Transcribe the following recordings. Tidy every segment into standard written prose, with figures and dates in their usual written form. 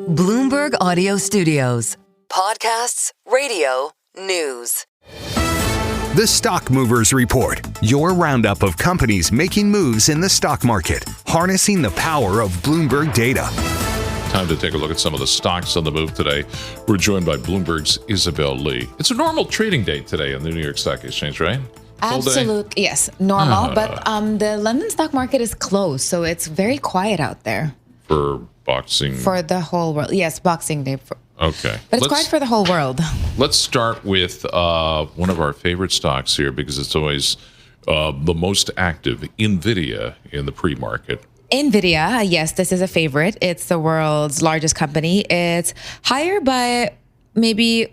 Bloomberg Audio Studios. Podcasts, radio, news. The Stock Movers Report, your roundup of companies making moves in the stock market, harnessing the power of Bloomberg data. Time to take a look at some of the stocks on the move today. We're joined by Bloomberg's Isabel Lee. It's a normal trading day today on the New York Stock Exchange, right? Absolutely, yes, normal. But the London stock market is closed, so it's very quiet out there. For Boxing? For the whole world. Yes, Boxing Day. Okay. But it's quiet for the whole world. Let's start with one of our favorite stocks here because it's always the most active, Nvidia, in the pre-market. Nvidia, yes, this is a favorite. It's the world's largest company. It's higher by maybe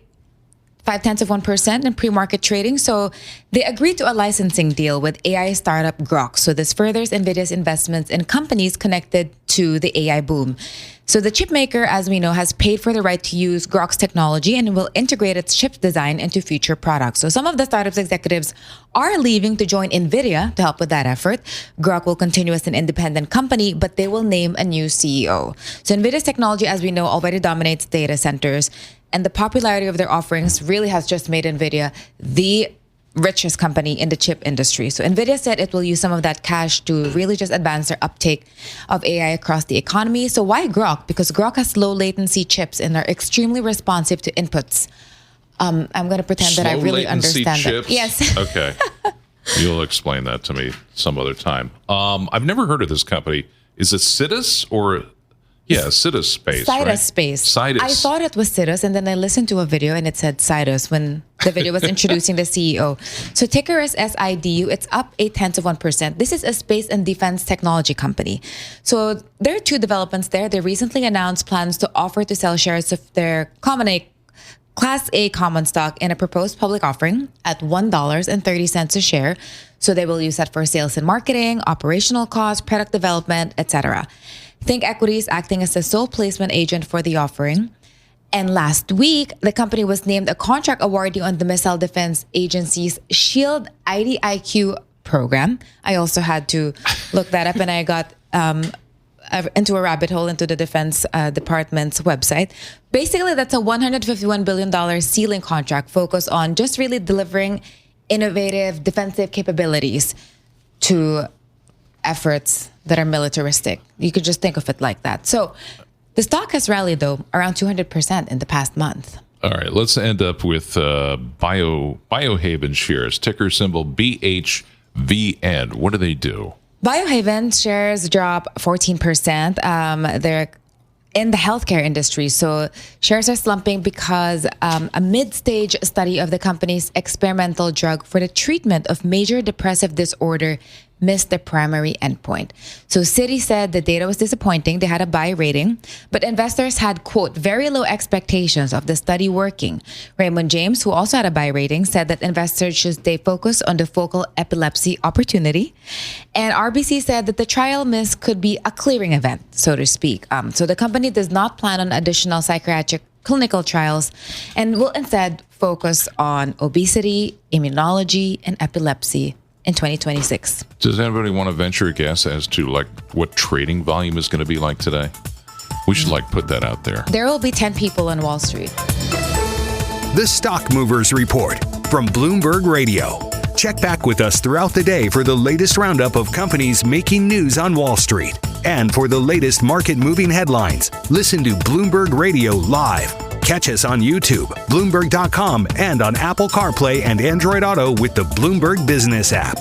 0.5% in pre-market trading. So they agreed to a licensing deal with AI startup Groq. So this furthers Nvidia's investments in companies connected to the AI boom. So the chip maker, as we know, has paid for the right to use Groq's technology and will integrate its chip design into future products. So some of the startup's executives are leaving to join Nvidia to help with that effort. Groq will continue as an independent company, but they will name a new CEO. So Nvidia's technology, as we know, already dominates data centers. And the popularity of their offerings really has just made Nvidia the richest company in the chip industry. So Nvidia said it will use some of that cash to really just advance their uptake of AI across the economy. So why Groq? Because Groq has low latency chips and are extremely responsive to inputs. I'm going to pretend that I really understand chips? that. Yes. Okay. You'll explain that to me some other time. I've never heard of this company. Is it Sidus or... Yeah, Sidus Space, Sidus right? Space. Sidus. I thought it was Sidus, and then I listened to a video, and it said Sidus when the video was introducing the CEO. So ticker is SIDU. It's up 0.8%. This is a space and defense technology company. So there are two developments there. They recently announced plans to offer to sell shares of their Class A common stock in a proposed public offering at $1.30 a share. So they will use that for sales and marketing, operational costs, product development, etc. Think Equities acting as the sole placement agent for the offering. And last week, the company was named a contract awardee on the Missile Defense Agency's SHIELD IDIQ program. I also had to look that up, and I got into a rabbit hole into the Defense Department's website. Basically, that's a $151 billion ceiling contract focused on just really delivering innovative defensive capabilities to efforts that are militaristic. You could just think of it like that. So the stock has rallied, though, around 200% in the past month. All right, let's end up with Biohaven shares, ticker symbol BHVN. What do they do? Biohaven shares drop 14%. They're in the healthcare industry. So shares are slumping because a mid-stage study of the company's experimental drug for the treatment of major depressive disorder missed the primary endpoint. So Citi said the data was disappointing. They had a buy rating, but investors had, quote, very low expectations of the study working. Raymond James, who also had a buy rating, said that investors should stay focused on the focal epilepsy opportunity. And RBC said that the trial miss could be a clearing event, so to speak. So the company does not plan on additional psychiatric clinical trials and will instead focus on obesity, immunology, and epilepsy in 2026. Does anybody want to venture a guess as to what trading volume is going to be like today? We should put that out there. There will be 10 people on Wall Street. The Stock Movers Report from Bloomberg Radio. Check back with us throughout the day for the latest roundup of companies making news on Wall Street. And for the latest market-moving headlines, listen to Bloomberg Radio live. Catch us on YouTube, Bloomberg.com, and on Apple CarPlay and Android Auto with the Bloomberg Business app.